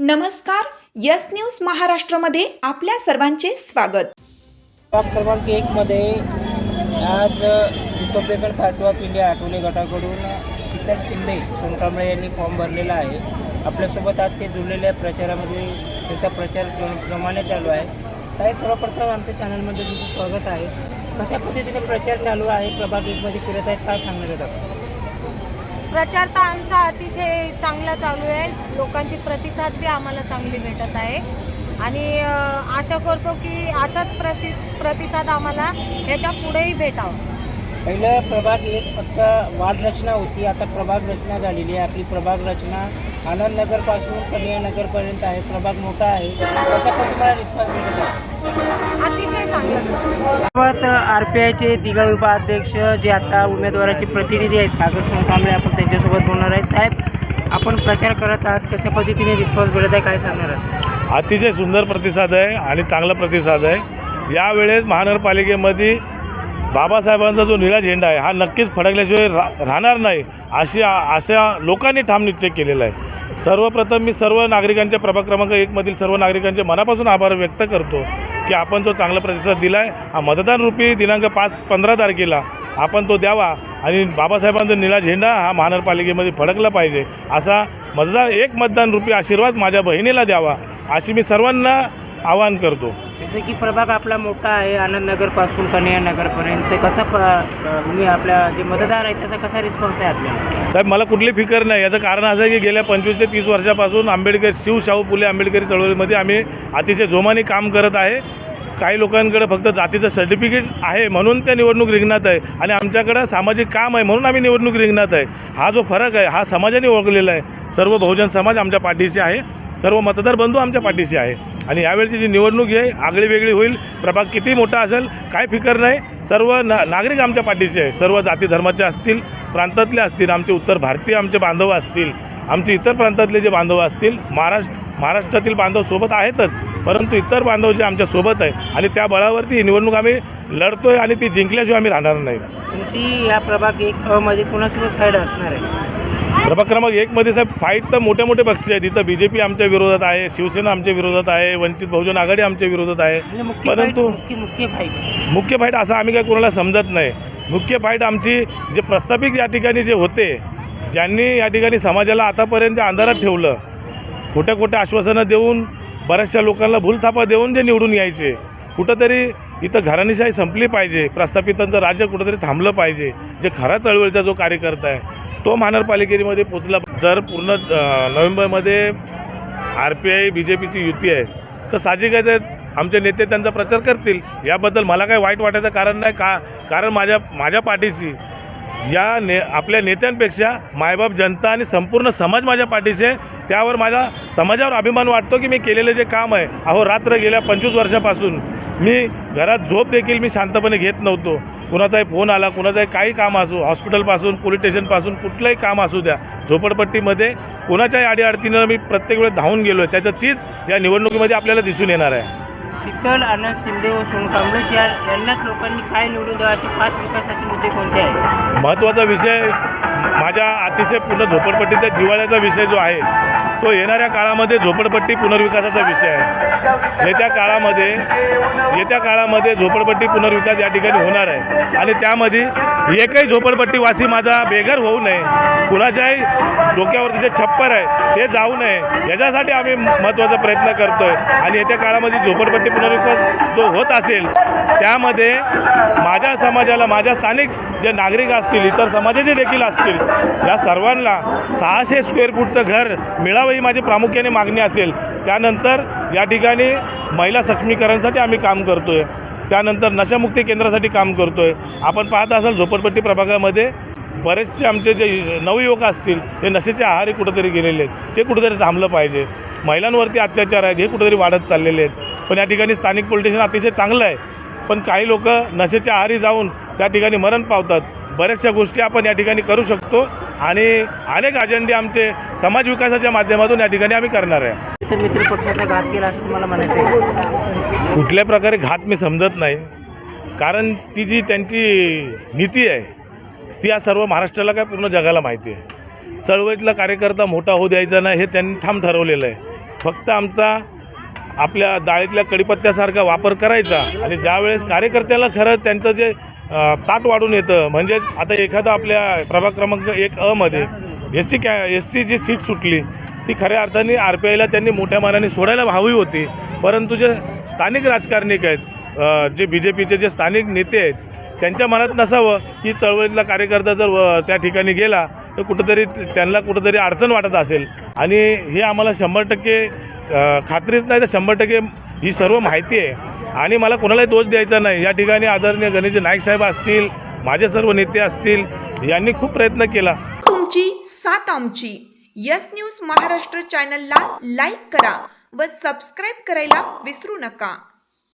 नमस्कार. Yes news महाराष्ट्रमध्ये आपल्या सर्वांचे स्वागत. प्रभाग क्रमांक 1 मध्ये आज Republican party of India Athawale गटाकडून शीतल शिंदे सोनकांबळे यांनी फॉर्म भरलेला आहे. आपल्यासोबत आज ते जुळलेल्या प्रचारामध्ये त्यांचा प्रचार क्रमाने चालू आहे. काही सर्वप्रथम आमच्या चॅनलमध्ये तुमचं स्वागत आहे. कशा पद्धतीने प्रचार चालू आहे, प्रभाग 1 मध्ये फिरत आहेत, काय सांगण्यात येतात? प्रचार तर आमचा अतिशय चांगला चालू आहे. लोकांची प्रतिसाद बी आम्हाला चांगली भेटत आहे आणि आशा करतो की असाच प्रतिसाद आम्हाला ह्याच्या पुढेही भेटावा. पहिलं प्रभाग 1 फक्त वार्ड रचना होती, आता प्रभाग रचना झालेली आहे. आपली प्रभाग रचना आनंदनगरपासून कन्यानगरपर्यंत आहे. प्रभाग मोठा आहे. कशा पद्धतीने रिस्पॉन्स मिळत आहे? अतिशय चांगलं. सोबत RPIचे तिघा उपाध्यक्ष जे आता उमेदवाराचे प्रतिनिधी आहेत सागर सोनकांबळे, आपण त्यांच्यासोबत बोलणार आहे. साहेब, आपण प्रचार करत आहात, कशा पद्धतीने रिस्पॉन्स मिळत आहे, काय सांगणार आहात? अतिशय सुंदर प्रतिसाद आहे आणि चांगला प्रतिसाद आहे. यावेळेस महानगरपालिकेमध्ये बाबासाहेबांचा जो निळा झेंडा आहे हा नक्कीच फडकल्याशिवाय राहणार नाही अशा लोकांनी ठाम निश्चय केलेला आहे. सर्वप्रथम मी सर्व नागरिकांच्या प्रभाग क्रमांक 1 मधील सर्व नागरिकांचे मनापासून आभार व्यक्त करतो की आपण जो चांगला प्रतिसाद दिला आहे, हा मतदान रूपी दिनांक 15 तारखेला आपण तो द्यावा आणि बाबासाहेबांचा निळा झेंडा हा महानगरपालिकेमध्ये फडकला पाहिजे असा एक मतदान रूपी आशीर्वाद माझ्या बहिणीला द्यावा अशी मी सर्वांना आवाहन करतो. जसं की प्रभाग आपला मोठा आहे, आनंदनगरपासून कन्यानगरपर्यंत, कसा तुम्ही आपल्या जे मतदार आहेत त्याचा कसा रिस्पॉन्स आहे आपल्याला? साहेब, मला कुठली फिकर नाही. याचं कारण असं आहे की गेल्या 25 ते 30 वर्षापासून शाहू फुले आंबेडकरी चळवळीमध्ये आम्ही अतिशय जोमाने काम करत आहे. काही लोकांकडे फक्त जातीचं सर्टिफिकेट आहे म्हणून त्या निवडणूक रिंगणात आहे आणि आमच्याकडं सामाजिक काम आहे म्हणून आम्ही निवडणूक रिंगणात आहे. हा जो फरक आहे हा समाजाने ओळखलेला आहे. सर्व बहुजन समाज आमच्या पाठीशी आहे, सर्व मतदार बंधू आमच्या पाठीशी आहे आणि यावेळची जी निवडणूक आहे आगळी वेगळी होईल. प्रभाग किती मोठा असेल काय फिकर नाही, सर्व नागरिक आमच्या पाठीशी आहे. सर्व जाती धर्माचे असतील, प्रांतातले असतील, आमचे उत्तर भारतीय आमचे बांधव असतील, आमचे इतर प्रांतातले जे बांधव असतील, महाराष्ट्रातील बांधव सोबत आहेतच, परंतु इतर बांधव जे आमच्या सोबत आहे आणि त्या बळावरती ही निवडणूक आम्ही लढतोय आणि ती जिंकल्याशिवाय आम्ही राहणार नाही. तुमची या प्रभाग 1 मध्ये कोणासोबत फाईट असणार आहे? प्रभाग क्रमांक 1 मध्ये साहेब फाईट तर मोठे मोठे पक्ष आहेत. इथं BJP आमच्या विरोधात आहे, शिवसेना आमच्या विरोधात आहे, वंचित बहुजन आघाडी आमच्या विरोधात आहे. परंतु मुख्य फाईट असं आम्ही काय कोणाला समजत नाही. मुख्य फाईट आमची जे प्रस्थापित या ठिकाणी जे होते, ज्यांनी या ठिकाणी समाजाला आतापर्यंत अंधारात ठेवलं, खोट्या खोट्या आश्वासनं देऊन बऱ्याचशा लोकांना भूलथापा देऊन जे निवडून यायचे, कुठंतरी इथं घराणेशाही संपली पाहिजे, प्रस्थापितांचं राज्य कुठंतरी थांबलं पाहिजे. जे खरा चळवळीचा जो कार्यकर्ता आहे तो महानगरपालिकेमध्ये पोचला. जर पूर्ण नोव्हेंबरमध्ये RPI BJPची युती आहे तर साहजिकच आहे आमचे नेते त्यांचा प्रचार करतील. याबद्दल मला काही वाईट वाटायचं कारण नाही. कारण माझ्या पाठीशी आपल्या नेत्यांपेक्षा मायबाप जनता आणि संपूर्ण समाज माझ्या पाठीशी आहे. त्यावर माझ्या समाजावर अभिमान वाटतो की मी केलेलं जे काम आहे, रात्र गेल्या 25 वर्षापासून मी घरात झोप देखील मी शांतपणे घेत नव्हतो. कुणाचाही फोन आला, कुणाचाही काही काम असो, हॉस्पिटलपासून पोलीस स्टेशनपासून कुठलंही काम असू द्या, झोपडपट्टीमध्ये कोणाच्याही अडीअडचणीनं मी प्रत्येक वेळेस धावून गेलो आहे. त्याचं चीज या निवडणुकीमध्ये आपल्याला दिसून येणार आहे. शीतल, आनंद शिंदे व सोनकांबळे यांनाच लोकांनी काय निवडून द्यावं, असे 5 विकासाचे मुद्दे कोणते आहेत? महत्त्वाचा विषय माझ्या अतिशय पूर्ण झोपडपट्टीचा जिव्हाळ्याचा विषय जो आहे तो येणाऱ्या काळामध्ये झोपडपट्टी पुनर्विकासाचा विषय आहे. येत्या काळामध्ये झोपडपट्टी पुनर्विकास या ठिकाणी होणार आहे आणि त्यामध्ये एकही झोपडपट्टीवासी माझा बेघर होऊ नये, कुणाच्याही डोक्यावरती जे छप्पर आहे ते जाऊ नये, याच्यासाठी आम्ही महत्त्वाचा प्रयत्न करतो आहे. आणि येत्या काळामध्ये झोपडपट्टी पुनर्विकास जो होत असेल त्यामध्ये माझ्या समाजाला, माझ्या स्थानिक जे नागरिक असतील, इतर समाजाचे देखील असतील, या सर्वांना 600 स्क्वेअर फूटचं घर मिळावं ही माझी प्रामुख्याने मागणी असेल. त्यानंतर या ठिकाणी महिला सक्षमीकरणासाठी आम्ही काम करतो आहे. त्यानंतर नशामुक्ती केंद्रासाठी काम करतो आहे. आपण पाहत असाल झोपडपट्टी प्रभागामध्ये बरेचसे आमचे जे नवयुवक असतील हे नशेच्या आहारी कुठंतरी गेलेले आहेत, ते कुठंतरी थांबलं पाहिजे. महिलांवरती अत्याचार आहेत हे कुठंतरी वाढत चाललेले आहेत. पण या ठिकाणी स्थानिक पोलीस स्टेशन अतिशय चांगलं आहे, पण काही लोक नशेच्या आहारी जाऊन त्या ठिकाणी मरण पावतात. बऱ्याचशा गोष्टी आपण या ठिकाणी करू शकतो आणि अनेक अजेंडे आमचे समाज विकासाच्या माध्यमातून या ठिकाणी आम्ही करणार आहे. मित्र पक्षाचा घात केला असं तुम्हाला म्हणायचं आहे? कुठल्या प्रकारे घात मी समजत नाही, कारण ती जी त्यांची नीती आहे ती या सर्व महाराष्ट्राला काय पूर्ण जगाला माहिती आहे. चळवळीतला कार्यकर्ता मोठा होऊ द्यायचा नाही हे त्यांनी ठाम ठरवलेलं आहे. फक्त आमचा आपल्या डाळीतल्या कढीपत्त्यासारखा वापर करायचा आणि ज्यावेळेस कार्यकर्त्याला खरं त्यांचं जे ताट वाढून येतं, म्हणजे आता एखादं आपल्या प्रभाग क्रमांक 1 मध्ये एससी जी सीट सुटली ती खऱ्या अर्थाने RPIला त्यांनी मोठ्या मानाने सोडायला हवी होती, परंतु जे स्थानिक राजकारणिक आहेत, जे BJPचे जे स्थानिक नेते आहेत, त्यांच्या मनात नसावं की चळवळीतला कार्यकर्ता जर त्या ठिकाणी गेला तर कुठंतरी त्यांना कुठंतरी अडचण वाटत असेल. आणि हे आम्हाला 100% खात्रीच नाही तर 100% ही सर्व माहिती आहे आणि मला कोणालाही दोष द्यायचा नाही. या ठिकाणी आदरणीय गणेश नाईक साहेब असतील, माझे सर्व नेते असतील, यांनी खूप प्रयत्न केला. तुमची साथ आमची. यस न्यूज महाराष्ट्र चॅनलला लाईक करा व सबस्क्राईब करायला विसरू नका.